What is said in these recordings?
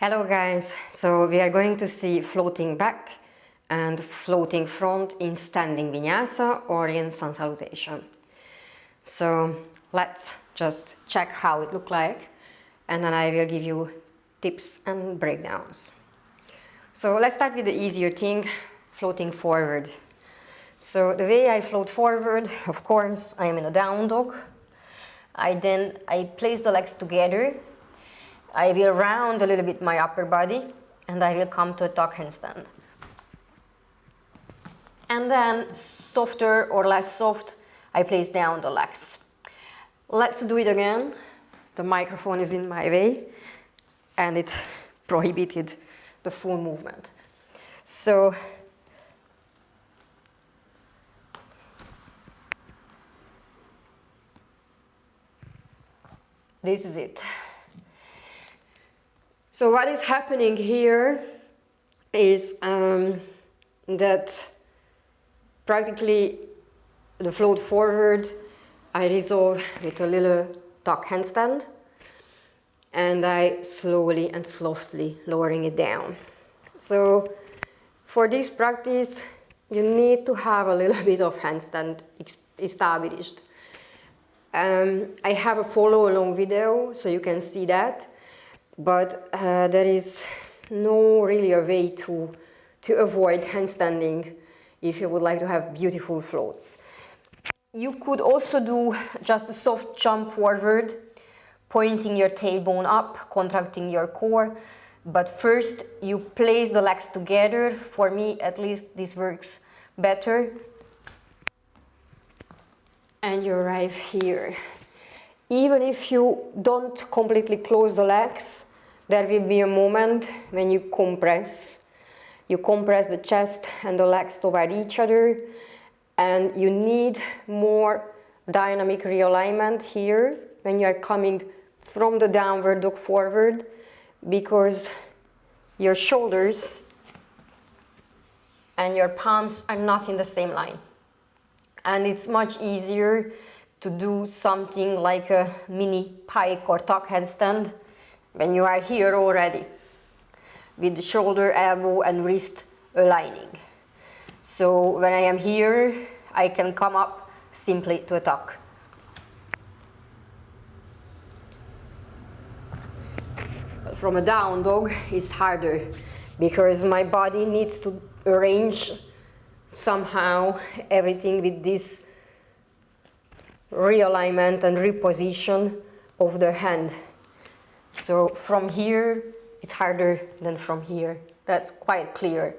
Hello guys, so we are going to see floating back and floating front in standing vinyasa or in sun salutation. So let's just check how it looks like and then I will give you tips and breakdowns. So let's start with the easier thing, floating forward. So the way I float forward, of course, I am in a down dog. I place the legs together. I will round a little bit my upper body and I will come to a tuck handstand. And then softer or less soft, I place down the legs. Let's do it again. The microphone is in my way and it prohibited the full movement. So this is it. So what is happening here is that practically the float forward I resolve with a little tuck handstand and I slowly and softly lowering it down. So for this practice you need to have a little bit of handstand established. I have a follow along video so you can see that. But there is no really a way to avoid handstanding if you would like to have beautiful floats. You could also do just a soft jump forward, pointing your tailbone up, contracting your core. But first you place the legs together. For me, at least, this works better. And you arrive here. Even if you don't completely close the legs, there will be a moment when you compress. You compress the chest and the legs toward each other, and you need more dynamic realignment here when you are coming from the downward dog forward, because your shoulders and your palms are not in the same line. And it's much easier to do something like a mini pike or tuck handstand when you are here already, with the shoulder, elbow and wrist aligning. So when I am here, I can come up simply to a tuck. But from a down dog, it's harder because my body needs to arrange somehow everything with this realignment and reposition of the hand. So from here, it's harder than from here. That's quite clear.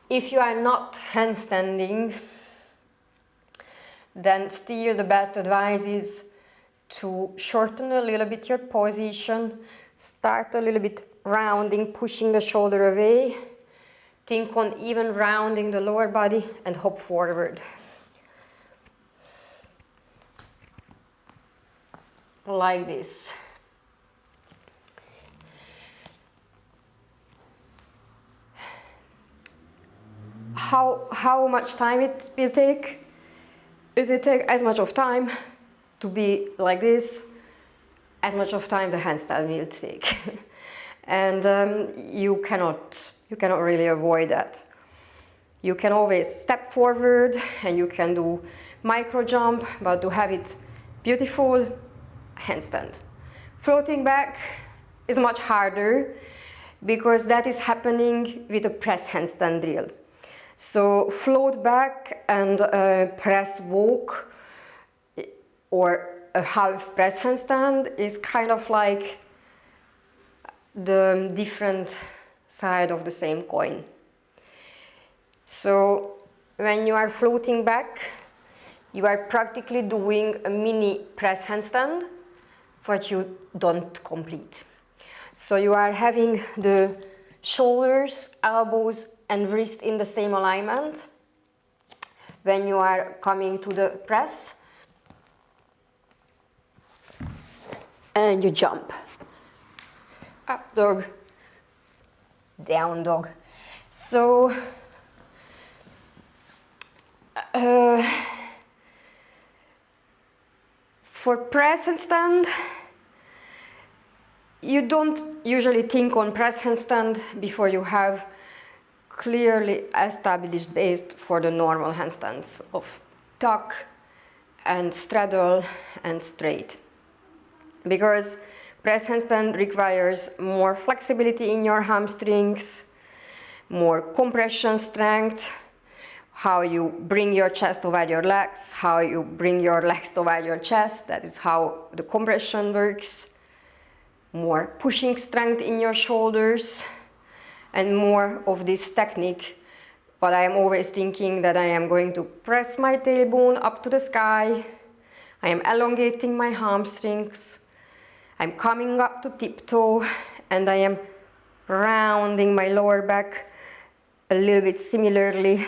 If you are not handstanding, then still the best advice is to shorten a little bit your position, start a little bit rounding, pushing the shoulder away, think on even rounding the lower body and hop forward. Like this. How much time it will take? It will take as much of time to be like this, as much of time the handstand will take. And you cannot really avoid that. You can always step forward and you can do micro jump, but to have it beautiful, handstand. Floating back is much harder because that is happening with a press handstand drill. So float back and press walk or a half press handstand is kind of like the different side of the same coin. So when you are floating back, you are practically doing a mini press handstand, but you don't complete. So you are having the shoulders, elbows and wrist in the same alignment when you are coming to the press. And you jump. Up dog, down dog. So for press handstand, You don't usually think on press handstand before you have clearly established base for the normal handstands of tuck and straddle and straight. Because press handstand requires more flexibility in your hamstrings, more compression strength, how you bring your chest over your legs, how you bring your legs over your chest, that is how the compression works, more pushing strength in your shoulders, and more of this technique. But I am always thinking that I am going to press my tailbone up to the sky, I am elongating my hamstrings, I'm coming up to tiptoe, and I am rounding my lower back a little bit similarly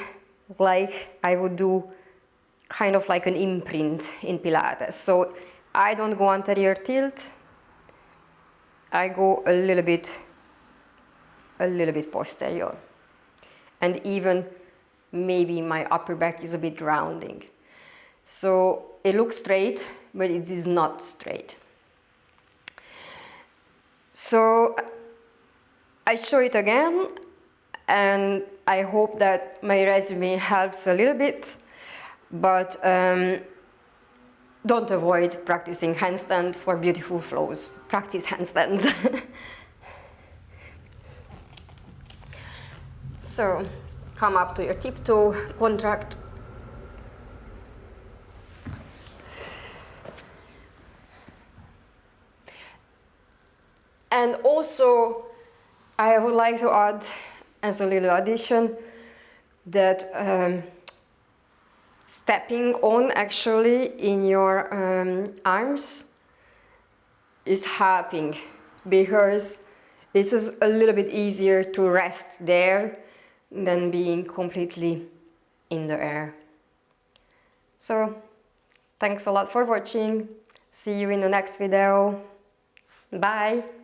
like I would do kind of like an imprint in Pilates. So I don't go anterior tilt, I go a little bit posterior. And even maybe my upper back is a bit rounding. So it looks straight, but it is not straight. So I show it again, and I hope that my resume helps a little bit, but don't avoid practicing handstand for beautiful flows. Practice handstands. So come up to your tiptoe, contract. And also, I would like to add, as a little addition, that stepping on actually in your arms is helping, because it is a little bit easier to rest there than being completely in the air. So, thanks a lot for watching. See you in the next video. Bye!